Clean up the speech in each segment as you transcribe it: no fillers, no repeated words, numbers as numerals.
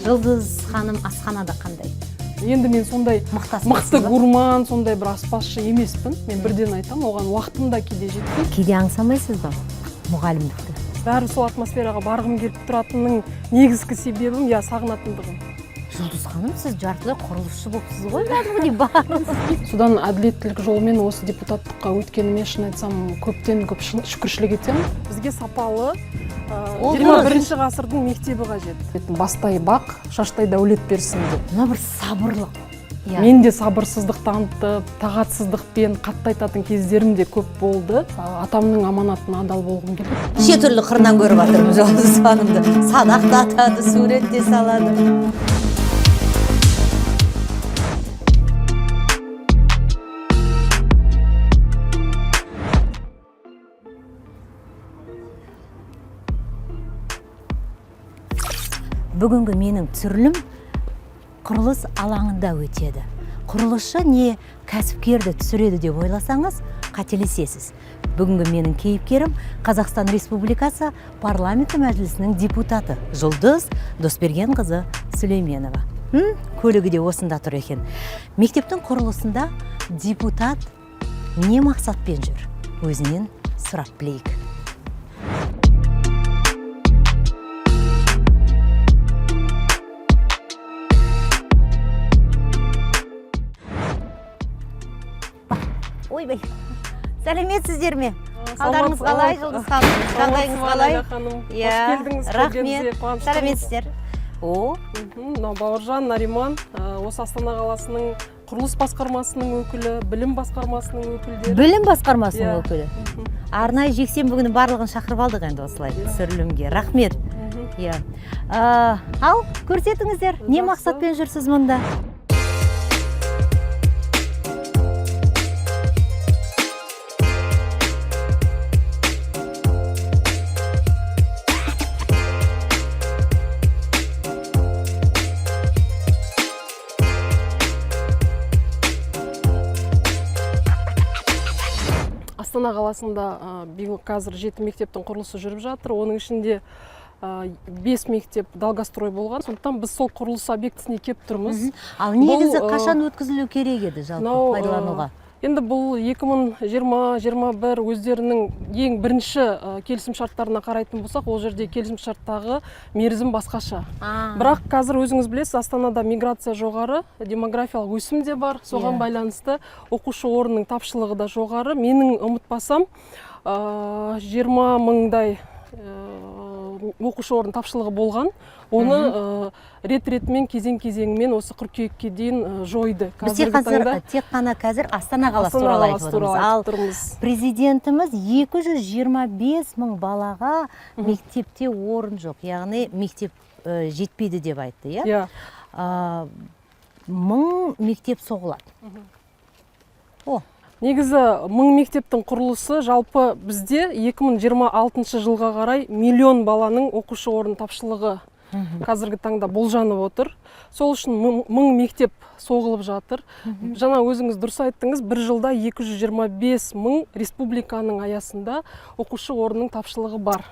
Жылдыз ханым асханада қандай? Енді мен сондай мықты гурман, сондай бір аспазшы емеспін. Мен бірден айтам, оған уақытым да кейде жетпейді. Кейде аңсамайсыз ба мұғалімдікті? Бәрі сол атмосфераға барғым келіп тұратынның негізгі себебім сағынатындығым. Жұлдыз ханым, сіз жартылай құрылысшы болыпсыз ғой, кәдімгідей барыңыз. Содан әділеттілік жолымен осы депутаттыққа өткеніме шын айтсам көптен көп шүкіршілік етемін. Бізге сапалы 21 ғасырдың мектебі қажет. Бастай бақ, шаштай дәулет берсін деп. Мына бір сабырлық. Мен де сабырсыздық танытып, тағатсыздықпен қатты айтатын кездерім де көп болды. Атамның аманатына адал болғым келеді. Неше түрлі қырынан көріп жатырмыз Жұлдыз ханымды. Садақ та атады, сурет те салады. Бүгінгі менің түсірілім құрылыс алаңында өтеді. Құрылысшы не кәсіпкерді түсіреді деп ойласаңыз, қателесесіз. Бүгінгі менің кейіпкерім Қазақстан Республикасы парламенті мәжілісінің депутаты Жұлдыз Досбергенқызы Сүлейменова. Көлігі де осында тұр екен. Мектептің құрылысында депутат не мақсатпен жүр? Өзінен сұрап білейік. Ойбай, сәлеметсіздер ме? Қалдарыңыз қалай, Жұлдыз ханым? Жағдайыңыз қалай? Қош келдіңіз. Рахмет. Сәлеметсіздер. Бауыржан Нариман, осы Астана қаласының құрылыс басқармасының өкілі, білім басқармасының өкілдері. Білім басқармасының өкілі. Арнайы жексенбі күні барлығын шақырып алдық енді осылай түсірілімге. Рахмет. Ал, көрсетіңіздер, не мақсатпен жүрсіз мұнда? Астана қаласында биыл қазір 7 мектептің құрылысы жүріп жатыр. Оның ішінде 5 мектеп долгострой болған. Сондықтан біз сол құрылыс объектісіне кеп тұрмыз. Ал негізі қашан өткізілу керек еді жалпы пайдалануға? Енді бұл 2020-21 өздерінің ең бірінші келісімшарттарына қарайтын болсақ, ол жерде келісімшарттағы мерзім басқаша. Бірақ қазір өзіңіз білесіз, Астанада миграция жоғары, демографиялық өсім де бар. Соған байланысты оқушы орнының тапшылығы да жоғары. Менің ұмытпасам 20 мыңдай оқушы орын тапшылығы болған. Оны рет-ретімен, кезең-кезеңімен осы қыркүйекке дейін жойды. Біз тек қана қазір Астана қаласы туралы айтып отырмыз. Ал президентіміз 225 мың балаға мектепте орын жоқ. Яғни мектеп жетпейді деп айтты, иә? 1000 мектеп соғылады. Негізі 1000 мектептің құрылысы жалпы бізде 2026 жылға қарай миллион баланың оқушы орын тапшылығы қазіргі таңда болжанып отыр. Сол үшін 1000 мектеп соғылып жатыр. Жаңа өзіңіз дұрыс айттыңыз, бір жылда 225 мың республиканың аясында оқушы орынның тапшылығы бар.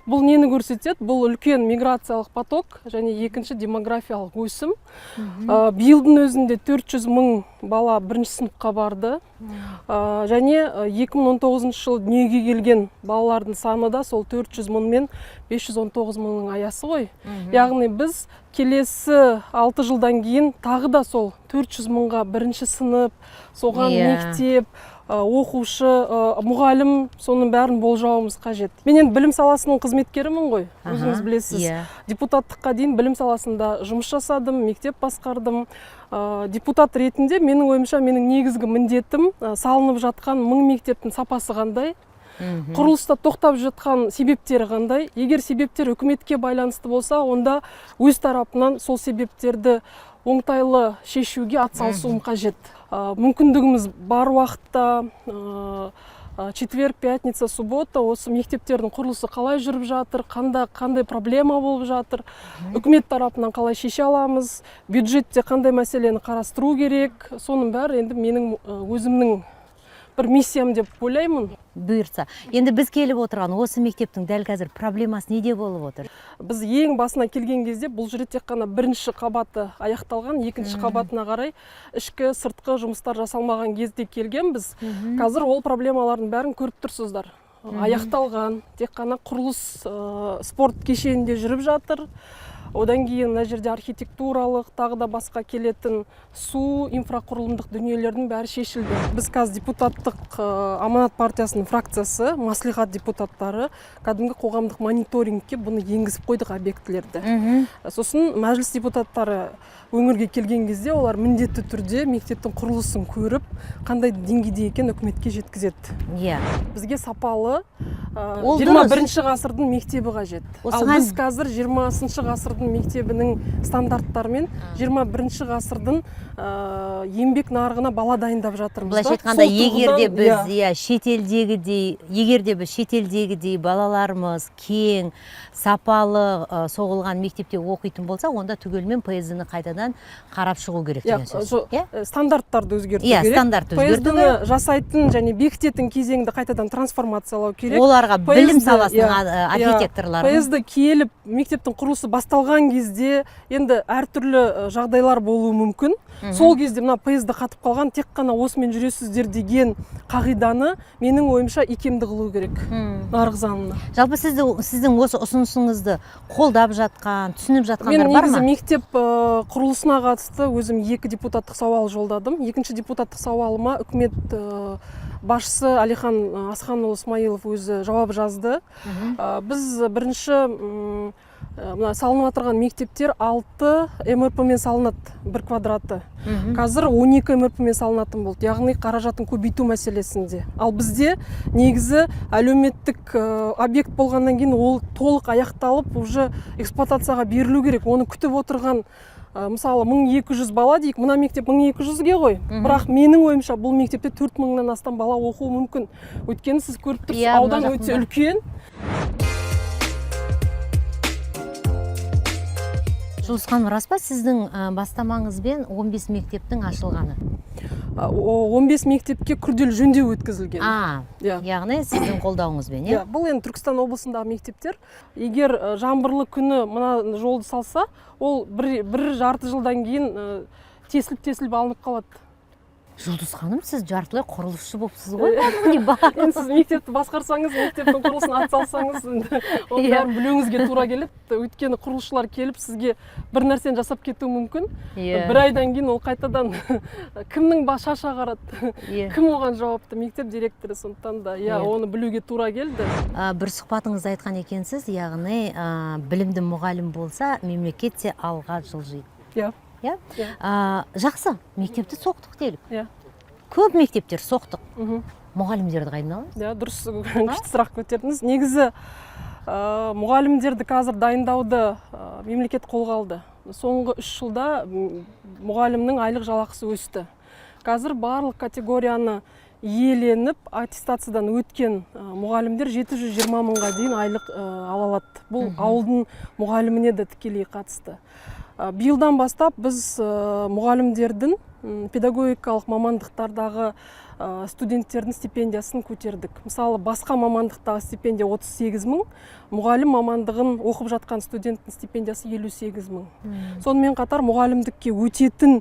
Бұл нені көрсетеді? Бұл үлкен миграциялық поток және екінші демографиялық өсім. Биылдың өзінде 400 мың бала бірінші сыныпқа барды. Және 2019 жыл дүниеге келген балалардың саны да сол 400 мың мен 519 мыңның аясы ғой. Яғни біз келесі 6 жылдан кейін тағы да сол 400 мыңға бірінші сынып, соған мектеп, оқушы, мұғалім, соның бәрін болжауымыз қажет. Мен енді білім саласының қызметкерімін ғой, өзіңіз білесіз. Депутаттыққа дейін білім саласында жұмыс жасадым, мектеп басқардым. Депутат ретінде менің ойымша менің негізгі міндетім салынып жатқан 1000 мектептің сапасы қандай, құрылыста тоқтап жатқан себептері қандай. Егер себептер үкіметке байланысты болса, онда өз тарапынан сол себептерді оңтайлы шешуге атсалысуым қажет. Мүмкіндігіміз бар уақытта, четверг, пятница, суббота осы мектептердің құрылысы қалай жүріп жатыр, қандай проблема болып жатыр, үкімет тарапынан қалай шеше аламыз, бюджетте қандай мәселені қарастыру керек, соның бәрі енді менің өзімнің бір миссиям деп ойлаймын. Бұйыртса. Енді біз келіп отырған осы мектептің дәл қазір проблемасы неде болып отыр? Біз ең басына келген кезде бұл жерде тек қана бірінші қабаты аяқталған, екінші қабатына қарай ішкі сыртқы жұмыстар жасалмаған кезде келгенбіз. Қазір ол проблемалардың бәрін көріп тұрсыздар. Аяқталған, тек қана құрылыс спорт кешенінде жүріп жатыр. Одан кейін мына жерде архитектуралық, тағы да басқа келетін су, инфрақұрылымдық дүниелердің бәрі шешілді. Біз қазір депутаттық Аманат партиясының фракциясы, маслихат депутаттары кәдімгі қоғамдық мониторингке бұны енгізіп қойдық объектілерді. Сосын мәжіліс депутаттары өңірге келген кезде олар міндетті түрде мектептің құрылысын көріп, қандай деңгейде екен үкіметке жеткізеді. Бізге сапалы 21-ші ғасырдың мектебі қажет. Ал біз қазір 20-ші ғасырдың мектебінің стандарттарымен 21-ші ғасырдың еңбек нарығына бала дайындап жатырмыз. Былайша айтқанда, егерде біз шетелдегідей балаларымыз кең, сапалы соғылған мектепте оқитын болса, онда түгелмен ПСД-ні қайтадан қарап шығу керек деген сөз. Стандарттарды өзгерту керек. ПСД-ні жасайтын және бекітетін кезеңді қайтадан трансформациялау керек. Оларға білім саласының архитекторлары. ПСД келіп, мектептің құрылысы басталған кезде енді әртүрлі жағдайлар болуы мүмкін. Сол кезде мына ПСД қатып қалған, тек қана осымен жүресіздер деген қағиданы менің ойымша икемді қылу керек нарық заңына. Жалпы сіздің осы ұсынысыңызды қолдап жатқан, түсініп жатқандар бар ма? Мен негізі мектеп құрылысына қатысты өзім 2 депутаттық сауал жолдадым. Екінші депутаттық сауалыма үкімет басшысы Әлихан Асханұлы Смайылов өзі жауап жазды. Біз бірінші салынып отырған мектептер 6 МРП-мен салынады бір квадраты. Қазір 12 МРП-мен салынатын болды. Яғни қаражатын көбейту мәселесінде. Ал бізде негізі әлеуметтік объект болғаннан кейін ол толық аяқталып, уже эксплуатацияға берілу керек. Оны күтіп отырған мысалы 1200 бала дейік, мына мектеп 1200-ге ғой. Бірақ менің ойымша бұл мектепте 4000-нан астам бала оқуы мүмкін. Өйткені сіз көріп тұрсыз, аудан өте үлкен. Жұлдыз, рас па сіздің бастамаңызбен 15 мектептің ашылғаны? 15 мектепке күрделі жөндеу өткізілген. Яғни сіздің қолдауыңызбен, Бұл енді Түркістан облысындағы мектептер. Егер жаңбырлы күні мына жолды салса, ол бір жарты жылдан кейін тесіліп алынып қалады. Жұлдыз ханым, сіз жартылай құрылысшы болыпсыз ғой? Енді сіз мектепті басқарсаңыз, мектептің құрылысын атсалсаңыз, ол бәрін білуіңізге тура келеді. Өйткені құрылысшылар келіп сізге бір нәрсені жасап кетуі мүмкін. Бір айдан кейін ол қайтадан кімнің шашы ағарады, кім оған жауапты, мектеп директоры. Сондықтан да оны білуге тура келді. Бір сұхбатыңызда айтқан екенсіз, яғни білімді мұғалім болса, мемлекет те алға жылжиды. Жақсы, мектепті соқтық делік. Көп мектептер соқтық. Мұғалімдерді қайдан аламыз? Дұрыс, күшті сұрақ көтердіңіз. Негізі мұғалімдерді қазір дайындауды мемлекет қолға алды. Соңғы 3 жылда мұғалімнің айлық жалақысы өсті. Қазір барлық категорияны иеленіп, аттестациядан өткен мұғалімдер 720 мыңға дейін айлық ала алады. Бұл ауылдың мұғаліміне де тікелей қатысты. Биылдан бастап біз мұғалімдердің педагогикалық мамандықтардағы студенттердің стипендиясын көтердік. Мысалы, басқа мамандықтағы стипендия 38 мың, мұғалім мамандығын оқып жатқан студенттің стипендиясы 58 мың. Сонымен қатар мұғалімдікке өтетін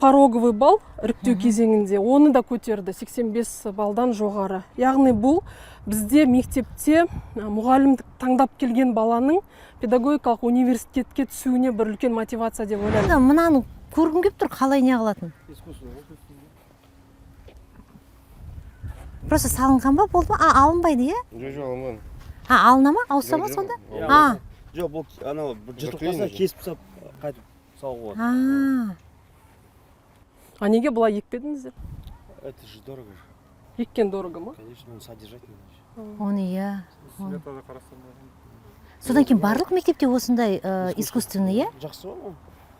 пороговый балл іріктеу кезеңінде оны да көтерді, 85 балдан жоғары. Яғни бұл бізде мектепте мұғалімдік таңдап келген баланың педагогикалық университетке түсуіне бір үлкен мотивация деп ойлаймын. Мынаны көргім келіп тұр, қалай не қылатын? Просто салынған ба, болды ма? Алынбайды, Жоқ, алынған. Алына ма? Ауыса ма сонда? Жоқ, бұл анау жыртылып қалса кесіп сап, қайтып салуға болады. Неге бұлай екпедіңіздер? Это же дорого. Еккен дорого ма? Конечно, он содержать надо. Оны, Содан кейін барлық мектепте осындай искусственный, Жақсы ғой,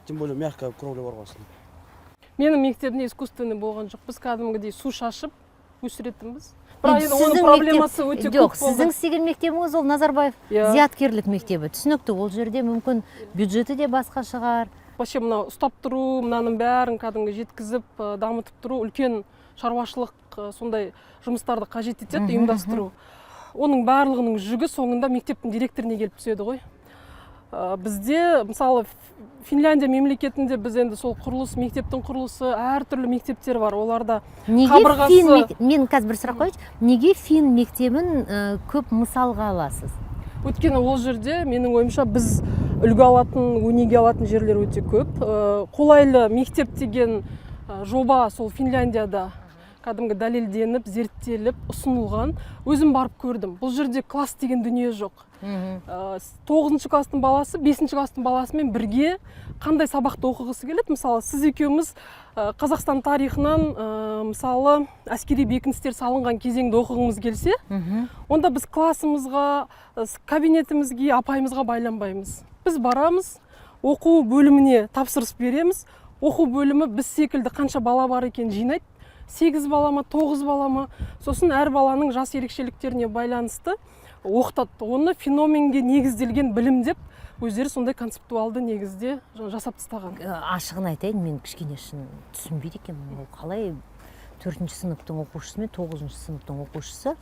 тем более мягкая кровля бар ғой. Менің мектебімде искусственный болған жоқ. Біз кәдімгідей су шашып өсіретінбіз. Бірақ енді оның проблемасы өте көп болды. Сіздің істеген мектебіңіз ол Назарбаев зияткерлік мектебі. Түсінікті, ол жерде мүмкін бюджеті де басқа шығар. вообще мына ұстап тұру, мынаның бәрін кәдімгі жеткізіп, дамытып тұру үлкен шаруашылық сондай жұмыстарды қажет етеді, ұйымдастыру. Оның барлығының жүгі соңында мектептің директоріне келіп түседі ғой. Бізде мысалы Финляндия мемлекетінде біз енді сол құрылыс, мектептің құрылысы, әртүрлі мектептер бар. Оларда қабырғасы... Мен қазір бір сұрақ қойайыншы. Неге фин мектебін көп мысалға аласыз? Өйткені ол жерде менің ойымша біз үлгі алатын, өнеге алатын жерлер өте көп. Қолайлы мектеп деген жоба сол Финляндияда кәдімгі дәлелденіп, зерттеліп, ұсынылған. Өзім барып көрдім. Бұл жерде класс деген дүние жоқ. 9-шы класстың баласы 5-ші класстың баласымен бірге қандай сабақты оқығысы келеді? Мысалы, сіз екеуміз Қазақстан тарихынан мысалы әскери бекіністер салынған кезеңді оқығымыз келсе, онда біз классымызға, кабинетімізге, апайымызға байланбаймыз. Біз барамыз, оқу бөліміне тапсырыс береміз. Оқу бөлімі біз секілді қанша бала бар екен жинайды. 8 бала ма, 9 бала ма, сосын әр баланың жас ерекшеліктеріне байланысты оқытады. Оны феноменге негізделген білім деп өздері сондай концептуалды негізде жасап тастаған. Ашығын айтайын, мен кішкене шын түсінбейді екенмін. Қалай 4-ші сыныптың оқушысы мен 9-ші сыныптың оқушысы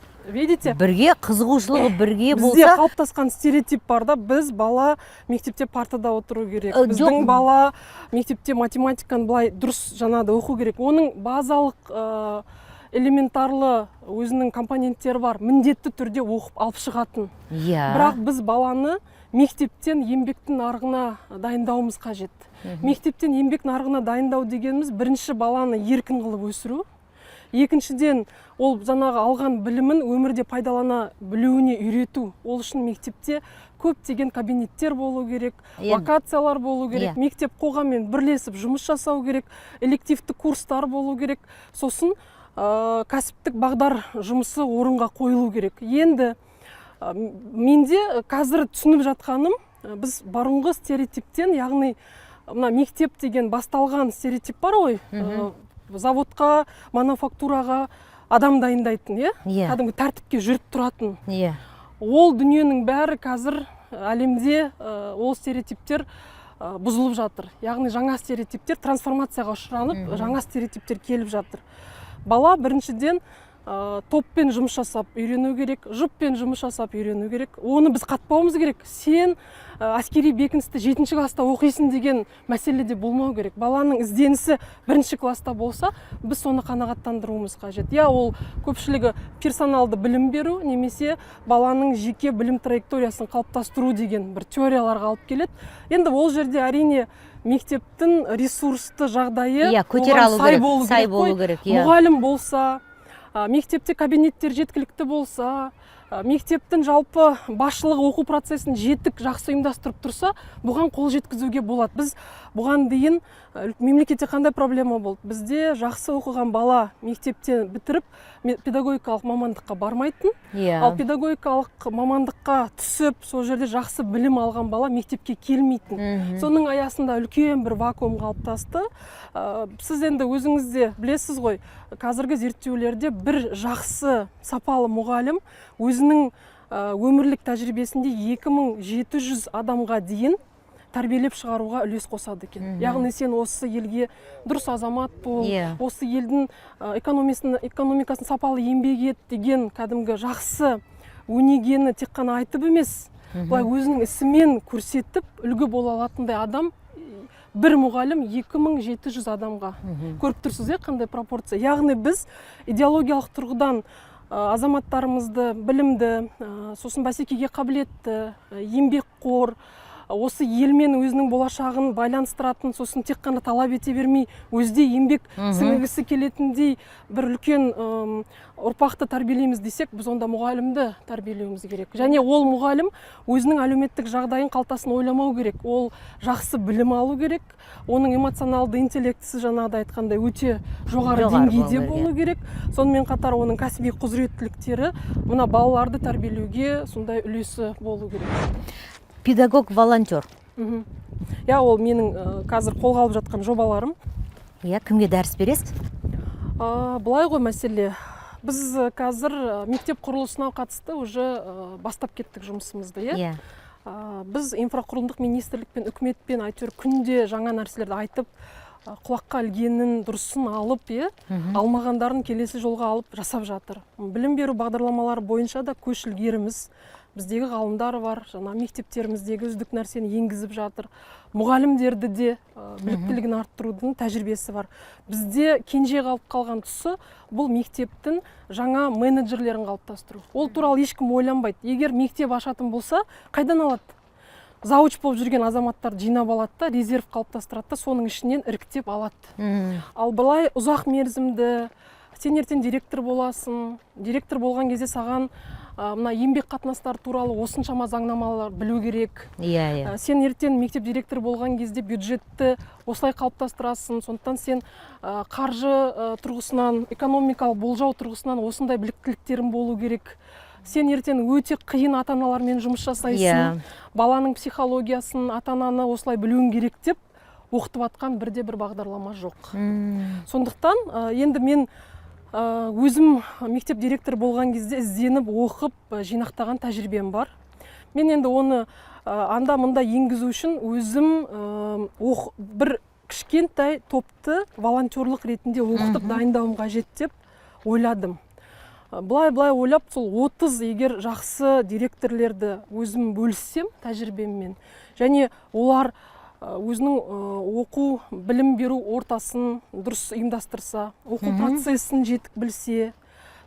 бірге қызығушылығы бірге болса... Бізде қалыптасқан стереотип бар да, біз бала мектепте партада отыру керек. Біздің бала мектепте математиканы былай дұрыс жаңада оқу керек. Оның базалық элементарлы өзінің компоненттері бар, міндетті түрде оқып алып шығатын. Бірақ біз баланы мектептен еңбектің нарығына дайындауымыз қажет. Мектептен еңбек нарығына дайындау дегеніміз бірінші баланы еркін қылып өсіру. Екіншіден, ол жаңағы алған білімін өмірде пайдалана білуіне үйрету. Ол үшін мектепте көптеген кабинеттер болу керек, локациялар болу керек, мектеп қоғаммен бірлесіп жұмыс жасау керек, элективті курстар болу керек. Сосын кәсіптік бағдар жұмысы орынға қойылу керек. Енді менде қазір түсініп жатқаным, біз бұрынғы стереотиптен, яғни мектеп деген басталған стереотип бар ғой, заводқа, мануфактураға адам дайындайтын, кәдімгі тәртіпке жүріп тұратын. Ол дүниенің бәрі қазір әлемде ол стереотиптер бұзылып жатыр. Яғни жаңа стереотиптер трансформацияға ұшыранып, жаңа стереотиптер келіп жатыр. Бала біріншіден топпен жұмыс жасап үйрену керек, жұппен жұмыс жасап үйрену керек. Оны біз қатпауымыз керек. Сен әскери бекіністі 7-ші класста оқисың деген мәселеде болмау керек. Баланың ізденісі 1-ші класста болса, біз соны қанағаттандыруымыз қажет. Ол көпшілігі персоналды білім беру, немесе баланың жеке білім траекториясын қалыптастыру деген бір теорияларға алып келеді. Енді ол жерде әрине мектептің ресурсты жағдайы сай болу керек. Мұғалім болса, мектепте кабинеттер жеткілікті болса, мектептің жалпы басшылығы оқу процесін жетік жақсы ұйымдастырып тұрса, бұған қол жеткізуге болады. Біз бұған дейін мемлекетте қандай проблема болды? Бізде жақсы оқыған бала мектептен бітіріп, педагогикалық мамандыққа бармайтын, ал педагогикалық мамандыққа түсіп, сол жерде жақсы білім алған бала мектепке келмейтін. Соның аясында үлкен бір вакуум қалыптасты. Сіз енді өзіңізде білесіз ғой, қазіргі зерттеулерде бір жақсы сапалы мұғалім өзінің өмірлік тәжірибесінде 2700 адамға дейін тәрбиелеп шығаруға үлес қосады екен. Яғни сен осы елге дұрыс азамат бол, осы елдің экономикасын сапалы еңбек ет деген кәдімгі жақсы өнегені тек қана айтып емес, бұлай өзінің ісімен көрсетіп үлгі бола алатындай адам бір мұғалім 2700 адамға. Көріп тұрсыз, қандай пропорция. Яғни біз идеологиялық тұрғыдан азаматтарымызды, білімді, сосын бәсекеге қабілетті, еңбекқор, осы елмен өзінің болашағын байланыстыратын, сосын тек қана талап ете бермей, өзде еңбек сіңіргісі келетіндей бір үлкен ұрпақты тәрбиелейміз десек, біз онда мұғалімді тәрбиелеуіміз керек. Және ол мұғалім өзінің әлеуметтік жағдайын, қалтасын ойламау керек. Ол жақсы білім алу керек. Оның эмоционалды интеллектісі жаңағыда айтқандай өте жоғары деңгейде болу керек. Сонымен қатар оның кәсіби құзыреттіліктері мына балаларды тәрбиелеуге сондай үлесі болу керек. Педагог-волонтер. Ол менің қазір қолға алып жатқан жобаларым. Кімге дәріс бересіз? Бұлай ғой мәселе. Біз қазір мектеп құрылысына қатысты уже бастап кеттік жұмысымызды. біз инфрақұрылымдық министрлікпен үкіметпен әйтеуір күнде жаңа нәрселерді айтып құлаққа ілгенін дұрысын алып алмағандарын келесі жолға алып жасап жатыр. Білім беру бағдарламалары бойынша да көш ілгеріміз. Біздегі ғалымдар бар, жаңа мектептеріміздегі үздік нәрсені енгізіп жатыр. Мұғалімдерді де біліктілігін арттырудың тәжірибесі бар. Бізде кенже қалып қалған тұсы бұл мектептің жаңа менеджерлерін қалыптастыру. Ол туралы ешкім ойланбайды. Егер мектеп ашатын болса, қайдан алады? Зауыч болып жүрген азаматтарды жинап алады да, резерв қалыптастырады да, соның ішінен іріктеп алады. Ал былай ұзақ мерзімді, сен ертең директор боласың. Директор болған кезде саған мына еңбек қатынастары туралы осыншама заңнамалар білу керек. Сен ертең мектеп директоры болған кезде бюджетті осылай қалыптастырасың. Сондықтан сен қаржы тұрғысынан, экономикалық болжау тұрғысынан осындай біліктіліктерің болу керек. Сен ертең өте қиын ата-аналармен жұмыс жасайсың. Баланың психологиясын, ата-ананы осылай білуің керек деп оқытып атқан бірде-бір бағдарлама жоқ. Сондықтан енді мен өзім мектеп директоры болған кезде ізденіп, оқып, жинақтаған тәжірибем бар. Мен енді оны анда-мында енгізу үшін өзім бір кішкентай топты волонтерлық ретінде оқытып дайындауым қажет деп ойладым. Былай ойлап, сол 30 егер жақсы директорлерді өзім бөліссем тәжірибеммен, және олар өзінің оқу, білім беру ортасын дұрыс ұйымдастырса, оқу процесін жетік білсе,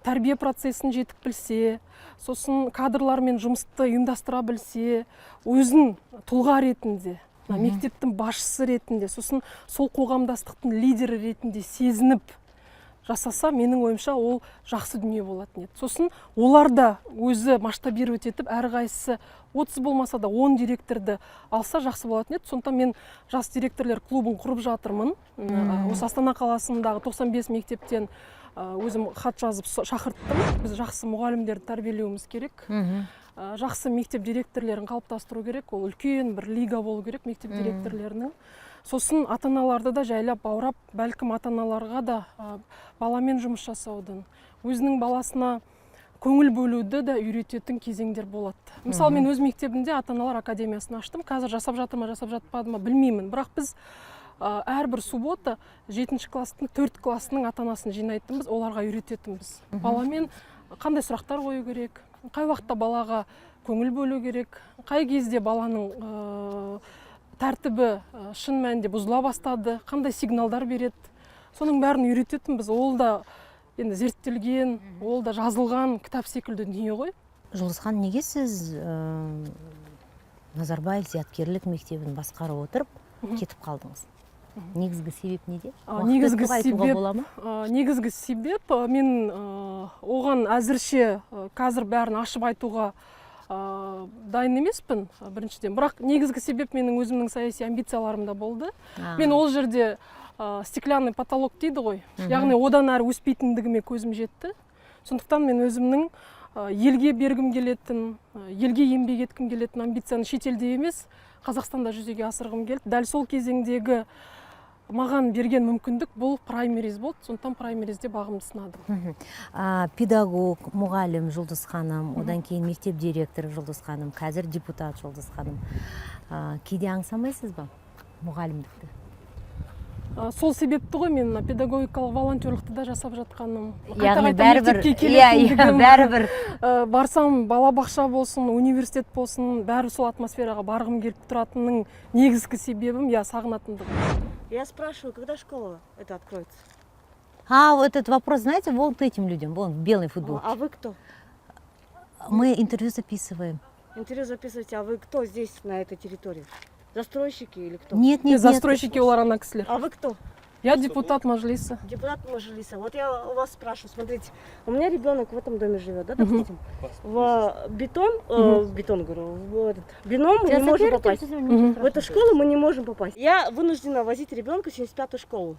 тәрбие процесін жетік білсе, сосын кадрлармен жұмысты ұйымдастыра білсе, өзін тұлға ретінде, мектептің басшысы ретінде, сосын сол қоғамдастықтың лидері ретінде сезініп жасаса, менің ойымша ол жақсы дүние болатын еді. Сосын олар да өзі масштабировать етіп, әрқайсысы 30 болмаса да 10 директорды алса жақсы болатын еді. Сондықтан мен жас директорлер клубын құрып жатырмын. Осы Астана қаласындағы 95 мектептен өзім хат жазып шақырттым. Біз жақсы мұғалімдерді тәрбиелеуіміз керек. Жақсы мектеп директорлерін қалыптастыру керек. Ол үлкен бір лига болу керек мектеп директорлерінің. Сосын ата-аналарды да жайлап баурап, бәлкім ата-аналарға да баламен жұмыс жасаудың, өзінің баласына көңіл бөлуді да үйрететін кезеңдер болады. Мысалы, мен өз мектебімде ата-аналар академиясын аштым. Қазір жасап жатыр ма, жасап жатпады ма білмеймін. Бірақ біз әрбір суббота 7-ші класстың 4 классының ата-анасын жинайтынбыз, оларға үйрететінбіз. Баламен қандай сұрақтар қою керек, қай уақытта балаға көңіл бөлу керек, қай кезде баланың тәртібі шын мәнінде бұзыла бастады, қандай сигналдар береді. Соның бәрін үйрететінбіз. Ол да енді зерттелген, ол да жазылған кітап секілді дүние ғой. Жұлдызхан, неге сіз Назарбаев зияткерлік мектебін басқарып отырып кетіп қалдыңыз? Негізгі себеп неде? Негізгі себеп мен оған әзірше қазір бәрін ашып айтуға дайын емеспін, біріншіден. Бірақ негізгі себеп менің өзімнің саяси амбицияларымда болды. Мен ол жерде стеклянный потолок дейді ғой. Яғни одан әрі өспейтіндігіме көзім жетті. Сондықтан мен өзімнің елге бергім келетін, елге еңбек еткім келетін амбицияны шетелде емес, Қазақстанда жүзеге асырғым келді. Дәл сол кезеңдегі маған берген мүмкіндік бұл праймериз болды. Сондықтан праймеризде бағымды сынадым. Педагог, мұғалім Жұлдыз ханым, одан кейін мектеп директоры Жұлдыз ханым, қазір депутат Жұлдыз ханым. Кейде аңсамайсыз ба мұғалімдікті? Сол себепті ғой мен педагогикалық волонтерлықты да жасап жатқаным. Яғни бәрібір барсам, балабақша болсын, университет болсын, бәрі сол атмосфераға барғым келіп тұратынның негізгі себебім сағынатындығым. Я спрашиваю, когда школа это откроется? Вот этот вопрос, знаете, вот этим людям, вон, в белой футболке. А вы кто? Мы интервью записываем. Интервью записываете, а вы кто здесь, на этой территории? Застройщики или кто? Нет. Застройщики олар ана кісілер. А вы кто? Я депутат Мажилиса. Депутат Мажилиса. Вот я у вас спрашиваю, смотрите, у меня ребенок в этом доме живет, да, допустим? В бином мы не можем попасть. В эту школу мы не можем попасть. Я вынуждена возить ребенка в 75-ю школу.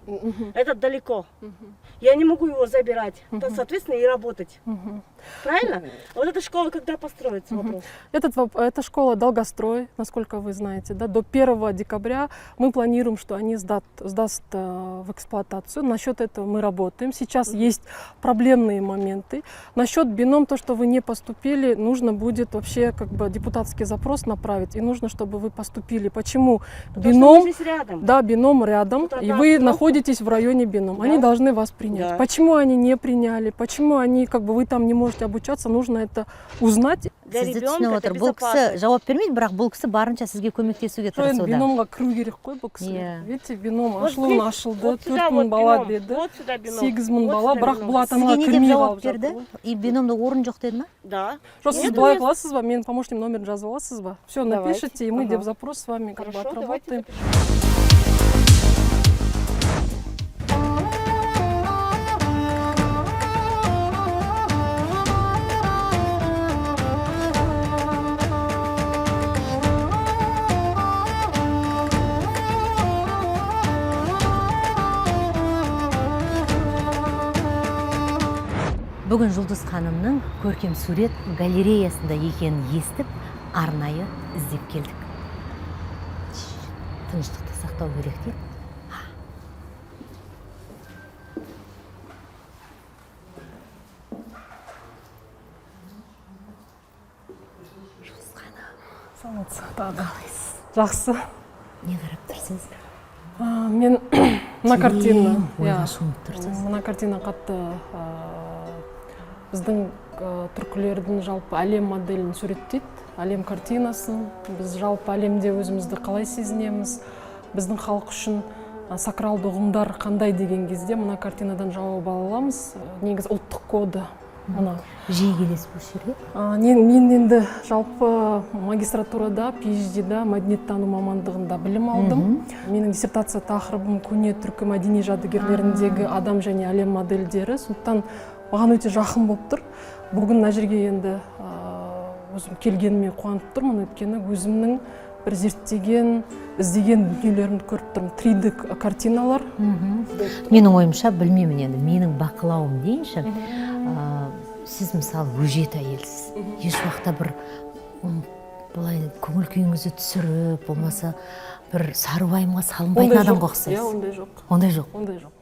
Это далеко. Я не могу его забирать, соответственно, и работать. Правильно? Вот эта школа когда построится, вопрос? Эта школа долгострой, насколько вы знаете, да, до 1 декабря мы планируем, что они сдаст в эксплуатацию. Насчет этого мы работаем. Сейчас есть проблемные моменты. Насчет бином, то, что вы не поступили, нужно будет вообще как бы депутатский запрос направить, и нужно, чтобы вы поступили. Почему? Бином, рядом. да, бином рядом, и вы находитесь в районе бином. Они должны вас принять. Да. Почему они не приняли? Почему они, как бы, вы там не можете обучаться? Нужно это узнать. Для Сізді ребенка түсініп это отыр. Бұл кісі безопасно. жауап бермейді, бірақ бұл кісі барынша сізге көмектесуге Что енді тырысуда. биномға кіру керек қой бұл кісі. Иә. Видите, бином Вот ашылуын здесь, ашылды, вот сюда 4 вот мың бала бином, деді, вот сюда бином, 8 мың вот бала, сюда бірақ бином. бұл ата-аналар Сізге не деп кірмей жауап қалып жатыр. берді? И биномда орын жоқ деді ма? Да. Жоқ, сіз Нет, былай нет. қыласыз ба, менің помощник номерін жазып аласыз ба? Все, Давайте. напишите, и мы Ага. деп запрос с вами как бы Хорошо, давайте отработаем. запишем. Бүгін Жұлдыз ханымның көркем сурет галереясында екенін естіп, арнайы іздеп келдік. Тыныштықты сақтау керек дейді. Жұлдыз ханым, қалайсыз? Жақсы. Не қарап тұрсыз? Мен мына картина, ойға шомып тұрсыз. мына картина қатты біздің түркілердің жалпы әлем моделін суреттейді, әлем картинасын. Біз жалпы әлемде өзімізді қалай сезінеміз, біздің халық үшін сакралды ұғымдар қандай деген кезде мына картинадан жауап ала аламыз. Негізі ұлттық коды. Жиі келесіз бұл жерге? Мен енді жалпы магистратурада, PhD-да мәдениеттану мамандығында білім алдым. Менің диссертация тақырыбым көне түркі мәдени жәдігерлеріндегі адам және әлем модельдері. Сондықтан маған өте жақын болып тұр. Бүгін мына жерге енді өзім келгеніме қуанып тұрмын, өйткені өзімнің бір зерттеген, іздеген дүниелерімді көріп тұрмын. 3D картиналар. Менің ойымша, білмеймін енді, менің бақылауым дейінші, сіз мысалы өжет әйелсіз. Еш уақытта бір былай көңіл күйіңізді түсіріп, болмаса бір сары уайымға салынбайтын адамға ұқсайсыз. Ондай жоқ. Ондай жоқ. Ондай жоқ.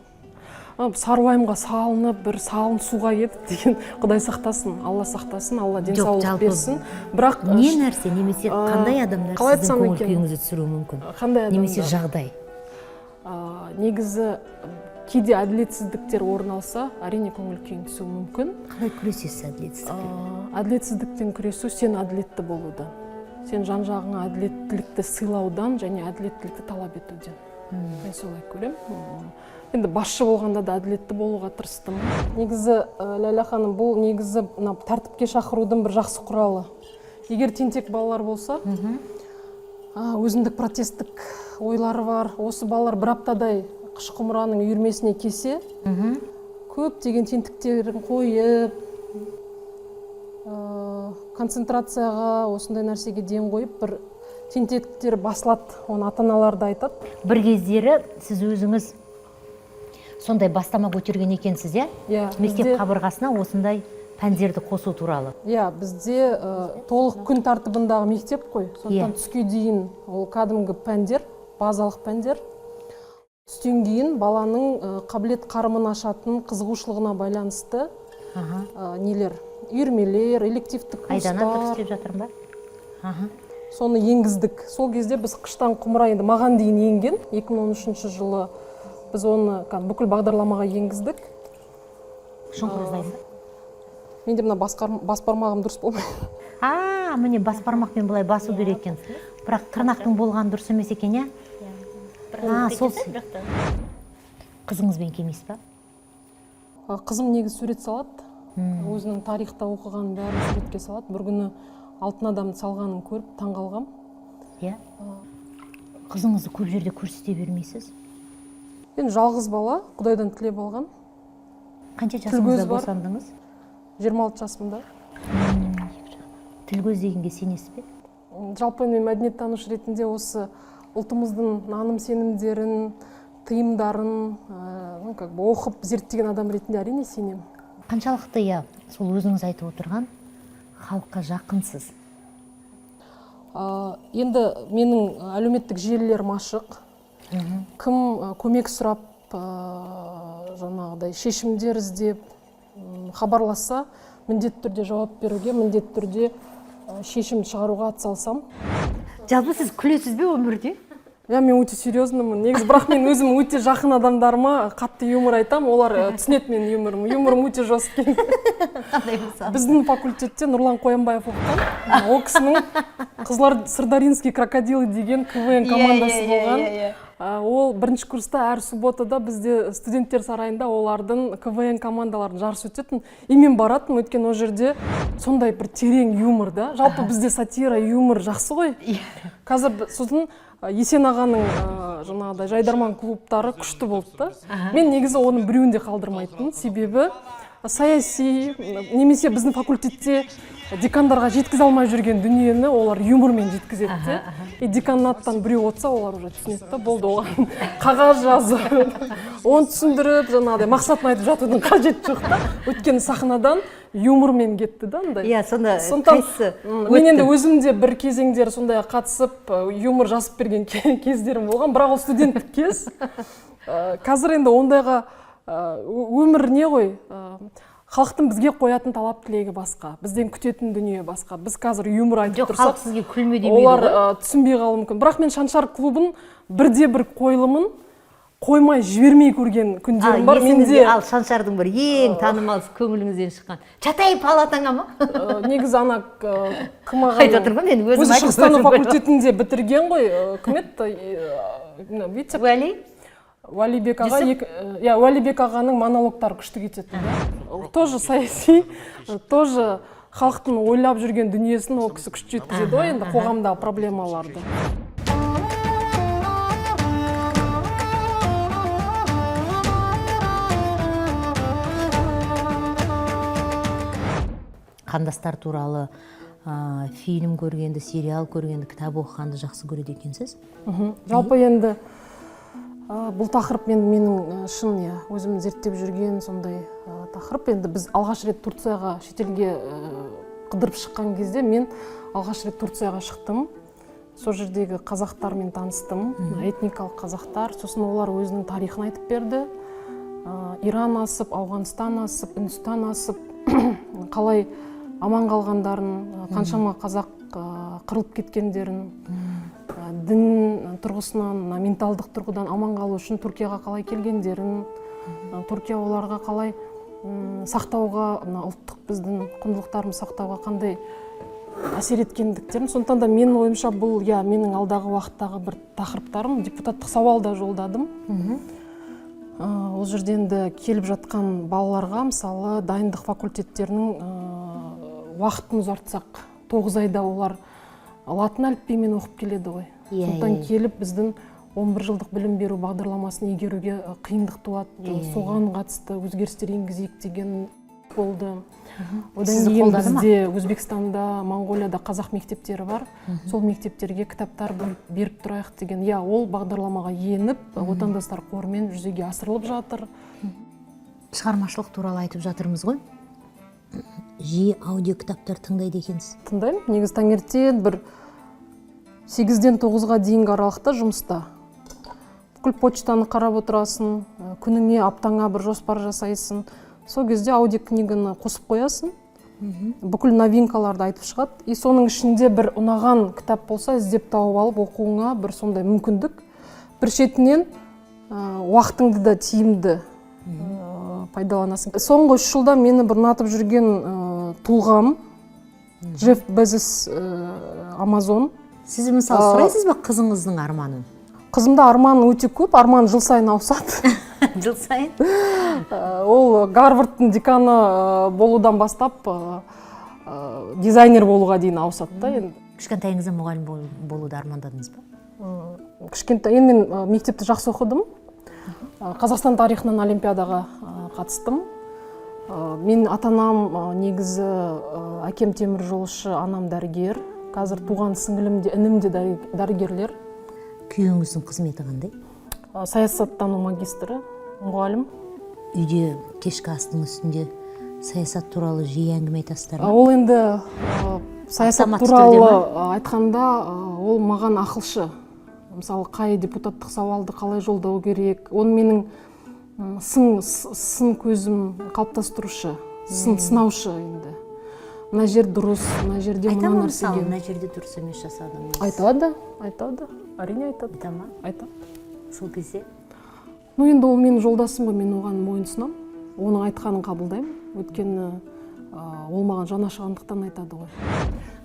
Сары уайымға салынып, бір салын суға кетіп деген Құдай сақтасын, Алла сақтасын, Алла денсаулық берсін. Бірақ не нәрсе, немесе қандай адамдар қалай сіздің айтсам көңіл екен? күйіңізді түсіруі мүмкін? Қандай Немесе адамдар? жағдай? Негізі кейде әділетсіздіктер орын алса, әрине көңіл күйің түсуі мүмкін. Қалай күресесіз әділетсіздікпен? Әділетсіздіктен күресу сен әділетті болудан. Сен жан-жағыңа әділеттілікті сыйлаудан және әділеттілікті талап етуден. Мен солай көремін. Енді басшы болғанда да әділетті болуға тырыстым. Негізі, Ләйлә ханым, бұл негізі тәртіпке шақырудың бір жақсы құралы. Егер тентек балалар болса, өзіндік протесттік ойлары бар, осы балалар бір аптадай қыш құмыраның үйірмесіне келсе, көптеген тентіктерін қойып, концентрацияға, осындай нәрсеге ден қойып, бір тентектер басылады, оны ата-аналар да айтады. Бір кездері сіз өзіңіз сондай бастама көтерген екенсіз, иә? Мектеп қабырғасына осындай пәндерді қосу туралы. Иә, бізде толық күн тәртібіндағы мектеп қой. Сондықтан түске дейін ол кәдімгі пәндер, базалық пәндер. Түстен кейін баланың қабілет қарымын ашатын қызығушылығына байланысты нелер, үйірмелер, элективтік курстар. Айдана дұрыс деп жатырмын ба? Соны енгіздік. Сол кезде біз қыштан құмыра енді маған дейін енген. 2013 жылы біз оны бүкіл бағдарламаға енгіздік. Шоңқырыздайды. Менде мына бас бармағым дұрыс болмайды. Міне бас бармақпен былай басу керек екен. Бірақ тырнақтың болған дұрыс емес екен, иә? Сол. Қызыңызбен келмейсіз ба? Қызым негізі сурет салады. Өзінің тарихта оқығанын бәрін суретке салады. Бір күні алтын адамды салғанын көріп таңғалғам. Иә. Қызыңызды көп жерде көрсете бермейсіз? Енді жалғыз бала, Құдайдан тілеп алған. Қанша жасыңызда босандыңыз? 26 жасымда. Тіл көз дегенге сенесіз бе? Жалпы мен мәдениеттанушы ретінде осы ұлтымыздың наным сенімдерін, тыйымдарын оқып зерттеген адам ретінде әрине сенемін. Қаншалықты, иә, сол өзіңіз айтып отырған халыққа жақынсыз? Енді менің әлеуметтік желілерім ашық. Кім көмек сұрап жаңағыдай шешімдер іздеп хабарласса, міндетті түрде жауап беруге, міндетті түрде шешім шығаруға атсалсам. Жалпы сіз күлесіз бе өмірде? Мен өте серьезнымын. Негізі, бірақ мен өзім өте жақын адамдарыма қатты юмор айтам, олар түсінеді менің юморым. Юморым өте жесткий. Қандай мысалы? Біздің факультетте Нұрлан Қоянбаев оқыған. Ол кісінің Қызылар Сырдаринский крокодилы деген КВН командасы болған. Ол бірінші курста әр субботада бізде студенттер сарайында олардың КВН командалардың жарысы өтетін. И мен баратын, өткен ол жерде сондай бір терең юмор да. Жалпы бізде сатира, юмор жақсы ғой. Қазір сосын Есен ағаның жаңағыдай жайдарман клубтары күшті болды да. Мен негізі оның біреуін де қалдырмайтын. Себебі саяси, немесе біздің факультетте декандарға жеткізе алмай жүрген дүниені олар юмормен жеткізеді. И деканаттан біреу отса, олар уже түсінеді да, болды оған қағаз жазып, оны түсіндіріп, жаңағыдай мақсатын айтып жатудың қажеті жоқ та. Өйткені сахнадан юмормен кетті да андай. Иә, сонда қайсы? Мен енді өзімде бір кезеңдер сондай қатысып, юмор жазып берген кездерім болған, бірақ ол студенттік кез. Қазір енді ондайға өмір не ғой? Халықтың бізге қоятын талап тілегі басқа, бізден күтетін дүние басқа. Біз қазір юмор айтып тұрсақ, халық сізге күлме демейді ғой. Олар түсінбей қалуы мүмкін. Бірақ мен Шаншар клубын бірде-бір қойылымын қоймай жібермей көрген күндерім бар. Менде ал Шаншардың бір ең танымал көңіліңізден шыққан Чатай палатаңа ма? Негізі ана кім ағаның айтып отырмын мен өзім айтып Шығыстану факультетінде бітірген ғой. Кім еді? Уәлибек аға, Уәлибек ағаның монологтары күшті кететін. Тоже саяси, тоже халықтың ойлап жүрген дүниесін ол кісі күшті жеткізеді ғой, енді қоғамдағы проблемаларды. Қандастар туралы фильм көргенді, сериал көргенді, кітап оқығанды жақсы көреді екенсіз? Жалпы енді бұл тақырып менің шын өзім зерттеп жүрген сондай тақырып. Енді біз алғаш рет Турцияға шетелге қыдырып шыққан кезде мен алғаш рет Турцияға шықтым. Сол жердегі қазақтармен таныстым, этникалық қазақтар. Сосын олар өзінің тарихын айтып берді. Иран асып, Ауғанстан асып, Үндістан асып, қалай аман қалғандарын, қаншама қазақ қырылып кеткендерін, дін тұрғысынан, менталдық тұрғыдан аман қалу үшін Түркияға қалай келгендерін, Түркия оларға қалай сақтауға, ұлттық біздің құндылықтарымыз сақтауға қандай әсер еткендіктерін. Сондықтан да менің ойымша бұл менің алдағы уақыттағы бір тақырыптарым. Депутаттық сауал да жолдадым. Ол жерден де келіп жатқан балаларға, мысалы, дайындық факультеттерінің уақытын ұзартсақ, 9 айда олар латын әліпбиімен оқып келеді ғой. Сондықтан келіп біздің 11 жылдық білім беру бағдарламасын игеруге қиындық туады. Соған қатысты өзгерістер енгізейік деген болды. Одан кейін бізде Өзбекстанда, Моңғолияда қазақ мектептері бар. Сол мектептерге кітаптар беріп тұрайық деген. Ол бағдарламаға еніп, отандастар қорымен жүзеге асырылып жатыр. Шығармашылық туралы айтып жатырмыз ғой. Жиі аудио кітаптар тыңдайды екенсіз? Тыңдаймын. Негізі таңертең бір 8-ден 9-ға дейінгі аралықта жұмыста. Бүкіл почтаны қарап отырасың, күніңе, аптаңа бір жоспар жасайсың. Сол кезде аудиокниганы қосып қоясың, бүкіл новинкаларды айтып шығады. И соның ішінде бір ұнаған кітап болса, іздеп тауып алып оқуыңа бір сондай мүмкіндік. Бір шетінен уақытыңды да тиімді пайдаланасың. Соңғы 3 жылда мені бір ұнатып жүрген тұлғам Джефф Безос, Амазон. Сіз мысалы сұрайсыз ба қызыңыздың арманын? Қызымда арман өте көп, арман жыл сайын ауысады. Жыл сайын? Ол Гарвардтың деканы болудан бастап дизайнер болуға дейін ауысады. Кішкентайыңызда мұғалім болуды армандадыңыз ба? Кішкентай, мен мектепті жақсы оқыдым. Қазақстан тарихынан олимпиадаға қатыстым. Мен ата-анам негізі әкем теміржолшы, анам дәрігер. Қазір туған сіңілім де, інім де дәрігерлер. Күйеуіңіздің қызметі қандай? Саясаттану магистрі, мұғалім. Үйде кешкі астың үстінде саясат туралы жиі әңгіме айтасыздар ма? Ол енді саясат туралы айтқанда ол маған ақылшы. Мысалы, қай депутаттық сауалды қалай жолдау керек. Оны менің сын көзім қалыптастырушы, сынаушы енді. Мына жер дұрыс, мына жерде мына нәрсеге. Мына жерде дұрыс емес жасадыңыз. Айтады, әрине айтады. Айта ма? Айтады. Сол кезде? Ну енді ол менің жолдасым ғой, мен оған мойынсынам. Оның айтқанын қабылдаймын. Өйткені ол маған жаны ашығандықтан айтады ғой.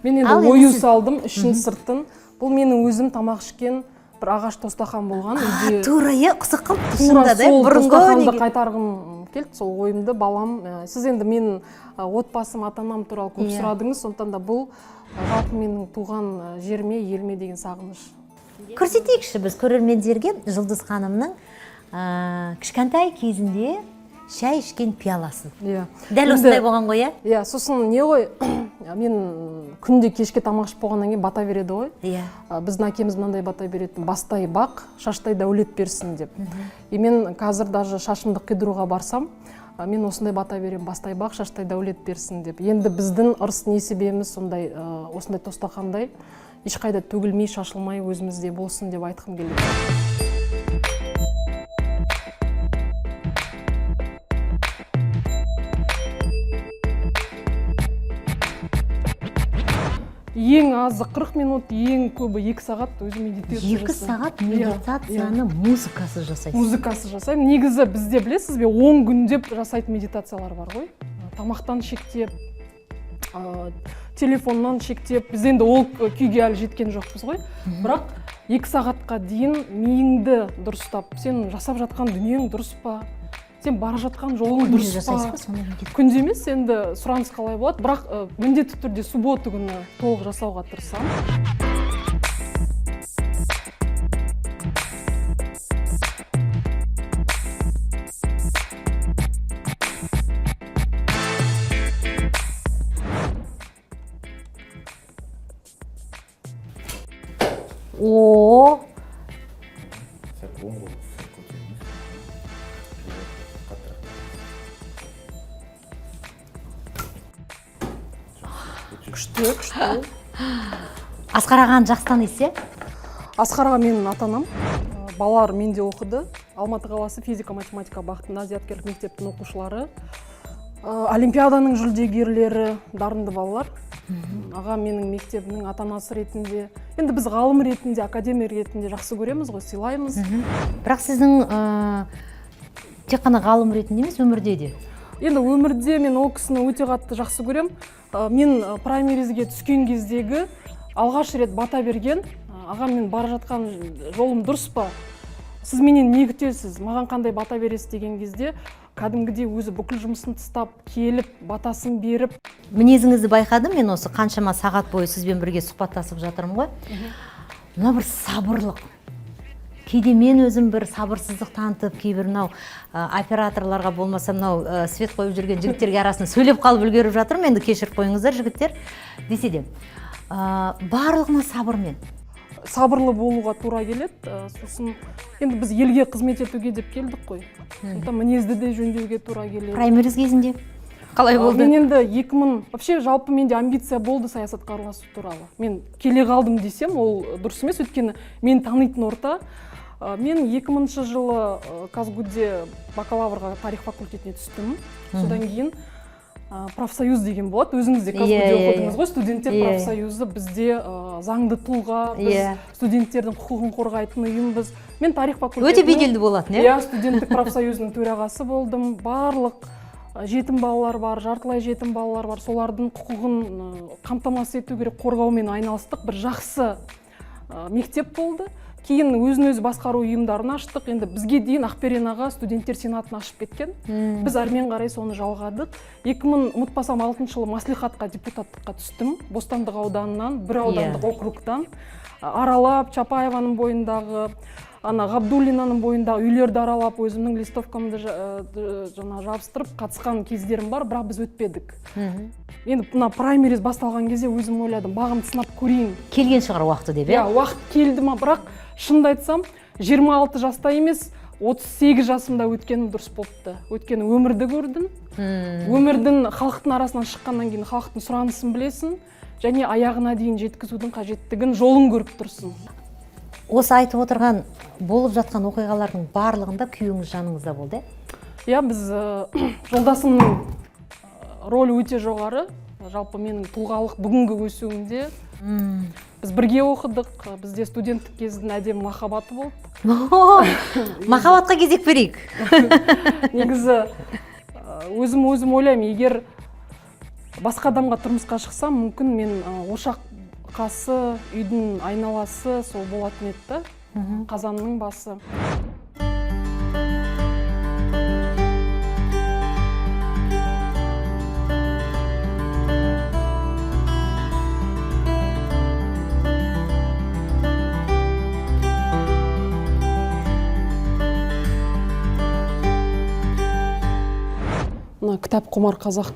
Мен енді ою салдым, ішін сыртын. Бұл менің өзім тамақ ішкен бір ағаш тостақан болған. Тура, қызық қалыпты шында да. Сол тостақанды қайтарғым келді, сол ойымды балам. Сіз енді менің отбасым, ата-анам туралы көп сұрадыңыз, сондықтан да бұл жалпы менің туған жеріме, еліме деген сағыныш. Көрсетейікші біз көрермендерге Жұлдыз ханымның кішкентай кезінде шай ішкен пиаласын. Дәл осындай болған ғой, иә? Сосын не ғой, мен күнде кешке тамақ ішіп болғаннан кейін бата береді ғой. Біздің әкеміз мынандай бата беретін: бастай бақ, шаштай дәулет берсін деп. Мен қазір даже шашымды қидыруға барсам, мен осындай бата берем: бастай бақ, шаштай дәулет берсін деп. Енді біздің ырыс несібеміз сондай, осындай тостақандай ешқайда төгілмей, шашылмай өзімізде болсын деп айтқым келеді. Ең азы 40 минут, ең көбі 2 сағат өзі медитация жасаймын. 2 сағат медитацияны музыкасы жасайсыз? Музыкасы жасаймын. Негізі бізде білесіз бе, 10 күндеп жасайтын медитациялар бар ғой. Тамақтан шектеп, телефоннан шектеп, біз енді ол күйге әлі жеткен жоқпыз ғой. Бірақ 2 сағатқа дейін миыңды дұрыстап, сен жасап жатқан дүниең дұрыс па? Сен бара жатқан жолың дұрыс па? Күнде емес, енді сұраныс қалай болады, бірақ міндетті түрде суббота күні толық жасауға тырысамын. О, Күшті. Асқар ағаны жақсы танисыз? Асқар аға менің ата-анам. Балалар менде оқыды. Алматы қаласы физика-математика бағытында зияткерлік мектептің оқушылары. Олимпиаданың жүлдегерлері, дарынды балалар. Аға менің мектебінің ата-анасы ретінде, енді біз ғалым ретінде, академик ретінде жақсы көреміз ғой, сыйлаймыз. Бірақ сіздің тек қана ғалым ретінде емес, өмірде де? Енді өмірде мен ол кісіні өте қатты жақсы көрем. Мен праймеризге түскен кездегі алғаш рет бата берген: аға, мен бара жатқан жолым дұрыс па? Сіз менен не күтесіз? Маған қандай бата бересіз деген кезде кәдімгідей өзі бүкіл жұмысын тастап келіп, батасын беріп. Мінезіңізді байқадым, мен осы қаншама сағат бойы сізбен бірге сұхбаттасып жатырмын ғой. Мына бір сабырлық. Кейде мен өзім бір сабырсыздық танытып, кейбір мынау операторларға болмаса мынау свет қойып жүрген жігіттерге арасында сөйлеп қалып үлгеріп жатырмын. Енді кешіріп қойыңыздар жігіттер. Десе де, барлығына сабырмен. Сабырлы болуға тура келеді. Сосын енді біз елге қызмет етуге деп келдік қой. Сондықтан мінезді де жөндеуге тура келеді. Праймериз кезінде қалай болды? Мен енді 2000, вообще жалпы менде амбиция болды саясатқа араласу туралы. Мен келе қалдым десем, ол дұрыс емес, өйткені мен танитын орта. Мен 2000 жылы Казгуде бакалаврға тарих факультетіне түстім. Содан кейін профсоюз деген болады. Өзіңіз де Казгуде оқыдыңыз ғой, студенттер профсоюзы. Бізде заңды тұлға, біз студенттердің құқығын қорғайтын ұйымбыз. Мен тарих факультетіне өте беделді болатын, студенттік профсоюзының төрағасы болдым. Барлық жетім балалар бар, жартылай жетім балалар бар. Солардың құқығын қамтамасыз ету керек, қорғаумен айналыстық. Бір жақсы мектеп болды. Кейін өзін-өзі басқару ұйымдарын аштық. Енді бізге дейін Ақберен аға студенттер сенатын ашып кеткен. Біз әрмен қарай соны жалғадық. 2006 жылы маслихатқа депутаттыққа түстім. Бостандық ауданынан, бір аудандық округтан. Аралап, Чапаеваның бойындағы, Ғабдуллинаның бойындағы үйлерді аралап, өзімнің листовкамды жабыстырып қатысқан кездерім бар, бірақ біз өтпедік. Енді мына праймериз басталған кезде өзім ойладым, бағымды сынап көрейін. Келген шығар уақыты деп, уақыт келді ма, бірақ шынды айтсам, 26 жаста емес, 38 жасымда өткенім дұрыс болыпты. Өткені өмірді көрдім. Өмірдің халықтың арасынан шыққаннан кейін халықтың сұранысын білесің, және аяғына дейін жеткізудің қажеттігін жолын көріп тұрсың. осы айтып отырған болып жатқан оқиғалардың барлығында күйеуіңіз жаныңызда болды, иә? Біз жолдасымның рөлі өте жоғары. Жалпы менің тұлғалық бүгінгі өсуімде біз бірге оқыдық. Бізде студенттік кездің әдемі махаббаты болды. Махаббатқа кезек берейік. Негізі өзім ойлаймын, егер басқа адамға тұрмысқа шықсам, мүмкін мен ошақ қасы, үйдің айналасы сол болатын еді, қазанның басы. Кітап құмар қазақ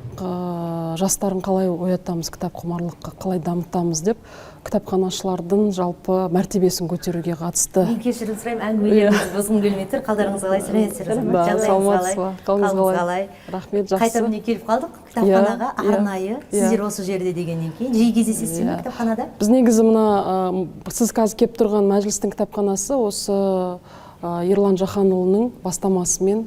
жастарын қалай оятамыз, кітап құмарлыққа қалай дамытамыз деп кітапханашылардың жалпы мәртебесін көтеруге қатысты. Мен кешірім сұраймын, әңгімелеріңізді бұзғым келмей тұр. Қалдарыңыз қалай, сәлеметсіздер? Қалыңыз қалай? Рахмет, жақсы. Қайта міне келіп қалдық кітапханаға, арнайы. Сіздер осы жерде дегеннен кейін жиі кездесесіздер ме кітапханада? Біз негізі мына сіз қазір келіп тұрған мәжілістің кітапханасы осы Ерлан Жаханұлының бастамасымен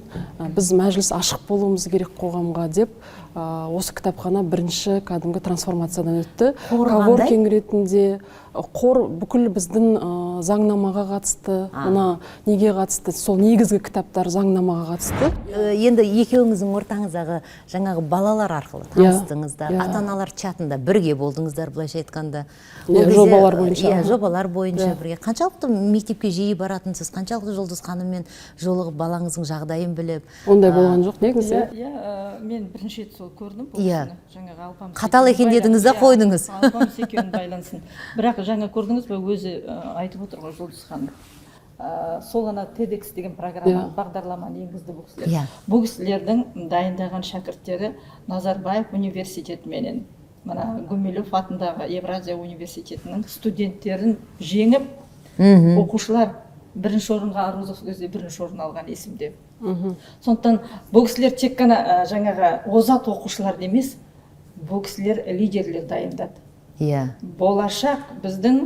біз мәжіліс ашық болуымыз керек қоғамға деп осы кітапхана бірінші кәдімгі трансформациядан өтті. Коворкинг ретінде қор бүкіл біздің заңнамаға қатысты, мына неге қатысты, сол негізгі кітаптар заңнамаға қатысты. Енді екеуіңіздің ортаңыздағы жаңағы балалар арқылы таныстыңыздар, ата-аналар чатында бірге болдыңыздар, былайша айтқанда. Жобалар бойынша. Жобалар бойынша бірге. Қаншалықты мектепке жиі баратынсыз, қаншалықты Жұлдыз ханыммен жолығып балаңыздың жағдайын біліп? Ондай болған жоқ, негізі. Мен бірінші рет сол көрдім бұл кісіні. Жаңағы алпамыс. Қатал екен дедіңіз да қойдыңыз. Алпамыс екеуін байлансын. Бірақ жаңа көрдіңіз бе, өзі айтып отыр ғой Жұлдыз ханым. Сол ана TEDx деген программа, бағдарламаны енгізді бұл кісілер. Бұл кісілердің дайындаған шәкірттері Назарбаев университетіменен, мына Гумилев атындағы Евразия университетінің студенттерін жеңіп, оқушылар бірінші орынға арызы кезде бірінші орын алған есімде. Сондықтан бұл кісілер тек қана жаңағы озат оқушылар емес, бұл кісілер лидерлер дайындады. Болашақ біздің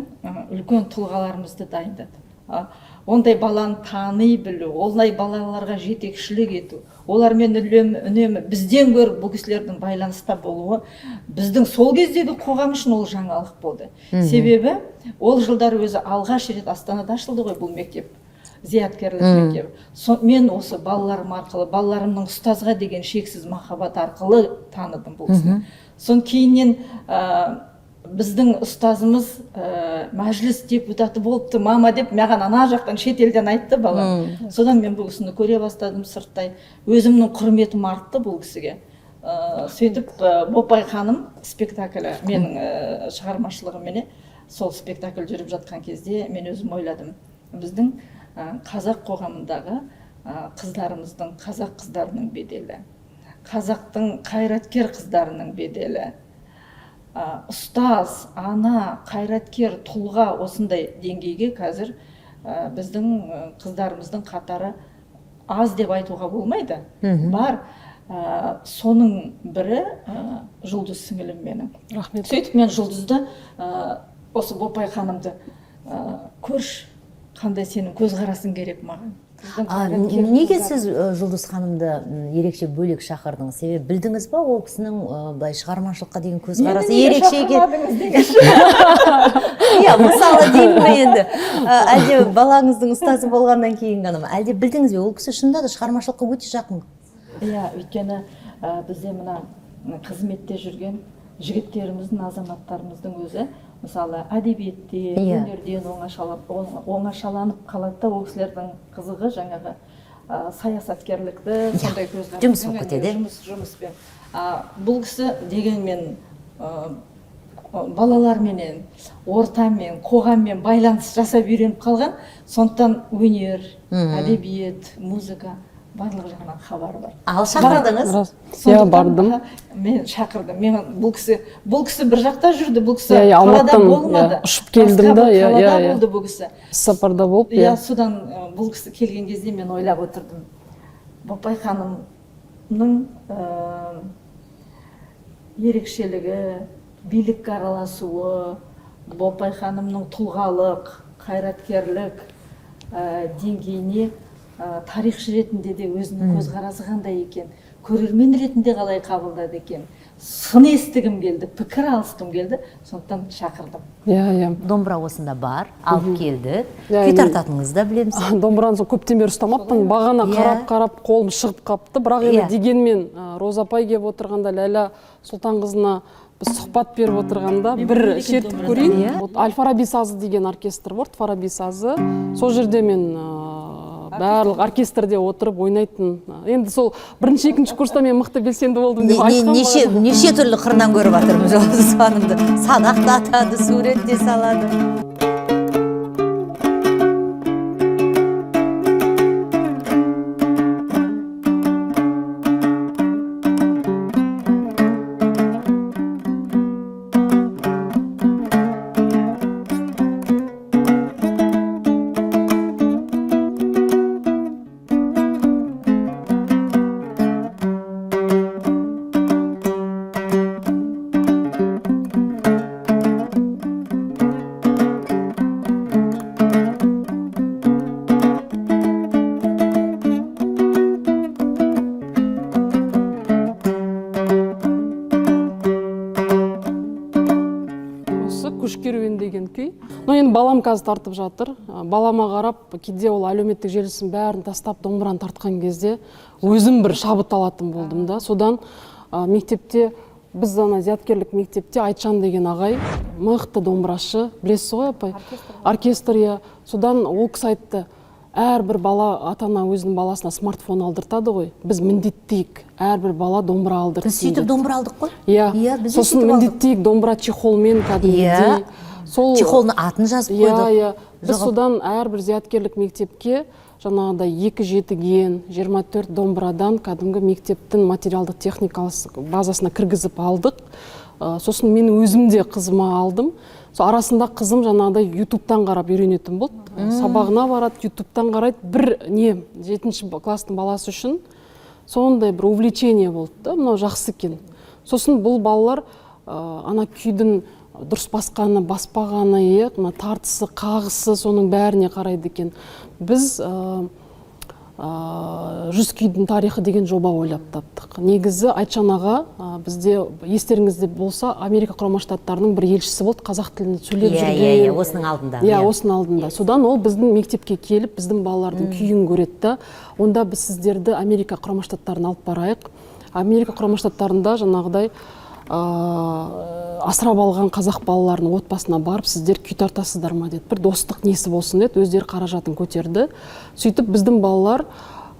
үлкен тұлғаларымызды дайындады. Ондай баланы тани білу, ондай балаларға жетекшілік ету, олармен үнемі бізден гөрі бұл кісілердің байланыста болуы біздің сол кездегі қоғам үшін ол жаңалық болды. Себебі ол жылдар өзі алғаш рет Астанада ашылды ғой бұл мектеп, зияткерлік мектеп. Мен осы балаларым арқылы, балаларымның ұстазға деген шексіз махаббат арқылы таныдым бұл кісіні. Сон кейіннен біздің ұстазымыз мәжіліс депутаты болыпты, мама деп, маған ана жақтан шетелден айтты балам. Содан мен бұл кісіні көре бастадым сырттай. Өзімнің құрметім артты бұл кісіге. Сөйтіп Бопай ханым спектаклі менің шығармашылығыменен сол спектакль жүріп жатқан кезде мен өзім ойладым. Біздің қазақ қоғамындағы қыздарымыздың, қазақ қыздарының беделі, қазақтың қайраткер қыздарының беделі, ұстаз, ана, қайраткер, тұлға осындай деңгейге қазір біздің қыздарымыздың қатары аз деп айтуға болмайды. Бар. Соның бірі Жұлдыз сіңілім менің. Рахмет. Сөйтіп мен Жұлдызды, осы Бопай ханымды көрші, қандай сенің көзқарасың керек маған. Неге сіз Жұлдыз ханымды ерекше бөлек шақырдыңыз? Себебі білдіңіз ба, ол кісінің былай шығармашылыққа деген көзқарасы ерекше екен? Иә, мысалы деймін бе енді, әлде балаңыздың ұстазы болғаннан кейін ғана ма? Әлде білдіңіз бе, ол кісі шынында да шығармашылыққа өте жақын? Иә, өйткені бізде мына қызметте жүрген жігіттеріміздің, азаматтарымыздың өзі мысалы әдебиетте, өнерден оңашаланып қалады да, ол кісілердің қызығы жаңағы саясаткерлікті, сондай көзқараспен, жұмыспен. Бұл кісі дегенмен балаларменен, ортамен, қоғаммен байланыс жасап үйреніп қалған, сондықтан өнер, әдебиет, музыка барлық жағынан хабары бар. Ал шақырдыңыз? Иә, бардым. Мен шақырдым. Бұл кісі бір жақта жүрді, бұл кісі қалада болмады. Ұшып келдім да, қалада болды бұл кісі. Сапарда болып, содан бұл кісі келген кезде мен ойлап отырдым. Бопай ханымның ерекшелігі, билікке араласуы, Бопай ханымның тұлғалық, қайраткерлік деңгейіне тарихшы ретінде де өзінің көзқарасы қандай екен, көрермен ретінде қалай қабылдады екен, сын естігім келді, пікір алысқым келді, сондықтан шақырдым. Иә. Домбыра осында бар, алып келді. Күй тартатыныңызды да білеміз. Домбыраны көптен бері ұстамаппын, бағана қарап қолым шығып қапты, бірақ енді дегенмен Роза апай келіп отырғанда, Ләйла Сұлтанқызына біз сұхбат беріп отырғанда бір шертіп көрейін. Аль-Фараби сазы деген оркестр бар, Фараби сазы. Сол жерде мен барлық оркестрде отырып ойнайтын. Енді сол бірінші, екінші курста мен мықты белсенді болдым деп айтқан болатын. Неше түрлі қырынан көріп жатырмыз Жұлдыз ханымды. Садақ та атады, сурет те салады. Күш керуен деген күй. Но енді балам қазір тартып жатыр. Балама қарап, кейде ол әлеуметтік желісін бәрін тастап, домбыраны тартқан кезде өзім бір шабыт алатын болдым да. Содан мектепте, біз зияткерлік мектепте Айтжан деген ағай, мықты домбырашы, білесіз ғой апай? Оркестр. Содан ол кісі айтты, әрбір бала ата-ана өзінің баласына смартфон алдыртады ғой. Біз міндеттейік, әрбір бала домбыра алдыртсын. Біз сөйтіп домбыра алдық қой? Иә, сосын міндеттейік домбыра чехолмен кәдімгідей. Чехолның атын жазып қойдық. Біз содан әрбір зияткерлік мектепке жаңағыдай 2 жетіген, 24 домбырадан кәдімгі мектептің материалдық техникалық базасына кіргізіп алдық. Сосын мен өзім де қызыма алдым. Арасында қызым жаңағыдай ютубтан қарап үйренетін болды. Сабағына барады, ютубтан қарайды. Бір 7-ші класстың баласы үшін сондай бір увлечение болды да, мынау жақсы екен. Сосын бұл балалар ана күйдің дұрыс басқаны, баспағаны, тартысы, қағысы, соның бәріне қарайды екен. Біз 100 күйдің тарихы деген жоба ойлап таптық. Негізі Айтжан аға бізде, естеріңізде болса, Америка Құрама Штаттарының бір елшісі болды, қазақ тілінде сөйлеп жүрген. Осының алдында. Осының алдында. Содан ол біздің мектепке келіп, біздің балалардың күйін көретті. Онда біз сіздерді Америка Құрама Штаттарына алып барайық. Америка Құрама Штаттарында жаңағыдай асырап алған қазақ балаларының отбасына барып, сіздер күй тартасыздар ма деді. Бір достық несі болсын деді, өздері қаражатын көтерді. Сөйтіп біздің балалар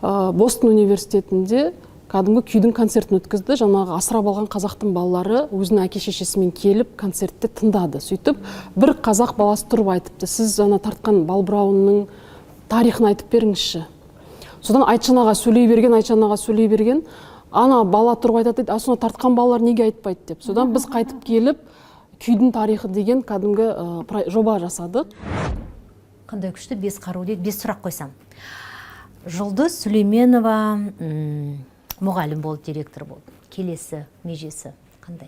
Бостон университетінде кәдімгі күйдің концертін өткізді. Жаңағы асырап алған қазақтың балалары өзінің әке-шешесімен келіп концертте тыңдады. Сөйтіп бір қазақ баласы тұрып айтыпты, сіз жаңа тартқан Балбырауынның тарихын айтып беріңізші. Содан Айтжан аға сөйлей берген, ана бала тұрып айтады дейді, соны тартқан балалар неге айтпайды деп. Содан біз қайтып келіп, күйдің тарихы деген кәдімгі жоба жасадық. Қандай күшті, 5 қару дейді, 5 сұрақ қойсам. Жұлдыз Сүлейменова мұғалім болды, директор болды. Келесі, межесі қандай?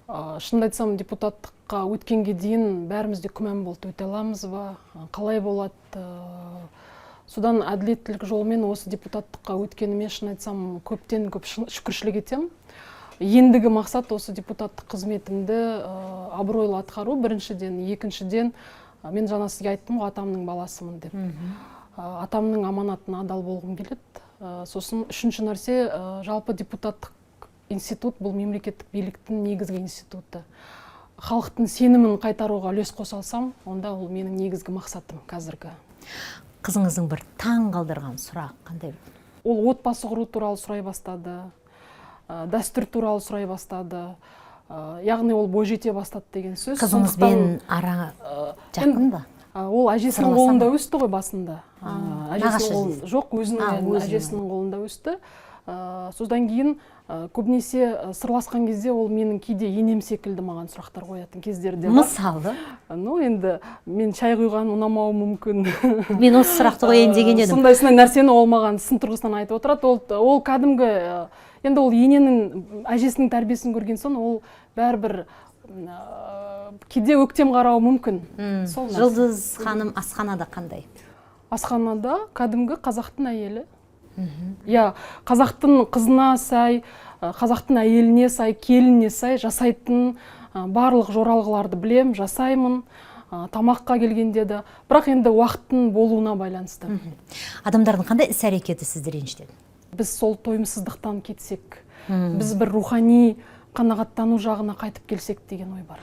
Шынымды айтсам, депутаттыққа өткенге дейін бәрімізде күмән болды, өте аламыз ба, қалай болады. Содан әділеттілік жолмен осы депутаттыққа өткеніме шын айтсам көптен көп шүкіршілік етем. Ендігі мақсат осы депутаттық қызметімді абыройлы атқару, біріншіден, екіншіден, мен жаңа сізге айттым ғой, атамның баласымын деп. Атамның аманатына адал болғым келеді. Сосын үшінші нәрсе, жалпы депутаттық институт бұл мемлекеттік биліктің негізгі институты. Халықтың сенімін қайтаруға үлес қоса алсам, онда ол менің негізгі мақсатым қазіргі. Қызыңыздың бір таң қалдырған сұрақ қандай? Ол отбасы құру туралы сұрай бастады, дәстүр туралы сұрай бастады. Яғни ол бойжете бастады деген сөз. Қызыңызбен ара жақын ба? Ол әжесінің қолында өсті ғой басында. Жоқ, өзінің әжесінің қолында өсті. Содан кейін көбінесе сырласқан кезде ол менің кейде енем секілді маған сұрақтар қоятын кездерде бар. Мысалы? Енді мен шай құйған ұнамауы мүмкін. Мен осы сұрақты қояйын деген едім. Сондай нәрсені ол маған сын тұрғысынан айтып отырады. Ол кәдімгі, енді ол ененің әжесінің тәрбиесін көрген соң, ол бәрібір кейде өктем қарауы мүмкін. Сол нәрсе. Жұлдыз ханым асханада қандай? Асханада кәдімгі қазақтың әйелі. Я қазақтың қызына сай, қазақтың әйеліне сай, келініне сай жасайтын барлық жоралғыларды білем, жасаймын. Тамаққа келгенде де, бірақ енді уақыттың болуына байланысты. Адамдардың қандай іс-әрекеті сізді ренжітеді? Біз сол тойымсыздықтан кетсек, біз бір рухани қанағаттану жағына қайтып келсек деген ой бар.